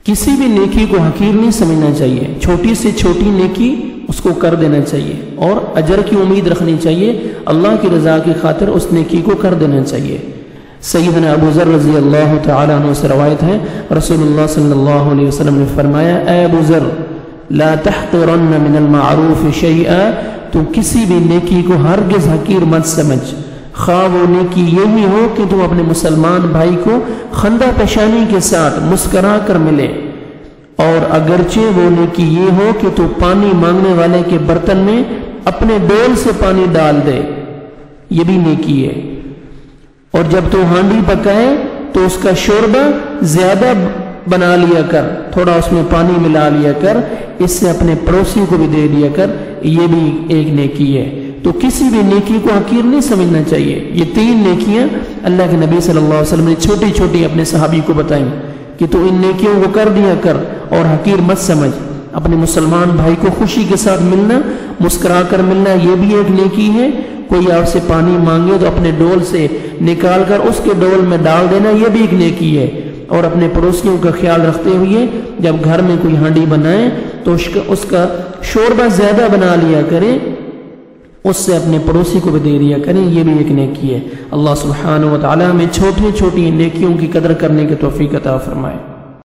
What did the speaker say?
کسی بھی نیکی کو حقیر نہیں سمجھنا چاہیے، چھوٹی سے چھوٹی نیکی اس کو کر دینا چاہیے اور اجر کی امید رکھنی چاہیے، اللہ کی رضا کی خاطر اس نیکی کو کر دینا چاہیے۔ سیدنا ابو ذر رضی اللہ تعالیٰ عنہ سے روایت ہے، رسول اللہ صلی اللہ علیہ وسلم نے فرمایا، اے ابو ذر لا تحقرن من المعروف شیئا، تو کسی بھی نیکی کو ہرگز حقیر مت سمجھ، خواہ وہ نیکی یہی ہو کہ تم اپنے مسلمان بھائی کو خندہ پیشانی کے ساتھ مسکرا کر ملے، اور اگرچہ وہ نیکی یہ ہو کہ تو پانی مانگنے والے کے برتن میں اپنے ڈول سے پانی ڈال دے، یہ بھی نیکی ہے۔ اور جب تو ہانڈی پکائے تو اس کا شوربہ زیادہ بنا لیا کر، تھوڑا اس میں پانی ملا لیا کر، اس سے اپنے پڑوسی کو بھی دے دیا کر، یہ بھی ایک نیکی ہے۔ تو کسی بھی نیکی کو حقیر نہیں سمجھنا چاہیے۔ یہ 3 نیکیاں اللہ کے نبی صلی اللہ علیہ وسلم نے چھوٹی چھوٹی اپنے صحابی کو بتائیں کہ تو ان نیکیوں کو کر دیا کر اور حقیر مت سمجھ۔ اپنے مسلمان بھائی کو خوشی کے ساتھ ملنا، مسکرا کر ملنا، یہ بھی ایک نیکی ہے۔ کوئی آپ سے پانی مانگے تو اپنے ڈول سے نکال کر اس کے ڈول میں ڈال دینا، یہ بھی ایک نیکی ہے۔ اور اپنے پڑوسیوں کا خیال رکھتے ہوئے جب گھر میں کوئی ہانڈی بنائے تو اس کا شوربہ زیادہ بنا لیا کریں، اس سے اپنے پڑوسی کو بھی دے دیا کریں، یہ بھی ایک نیکی ہے۔ اللہ سبحانہ و تعالی ہمیں چھوٹی چھوٹی نیکیوں کی قدر کرنے کی توفیق عطا فرمائے۔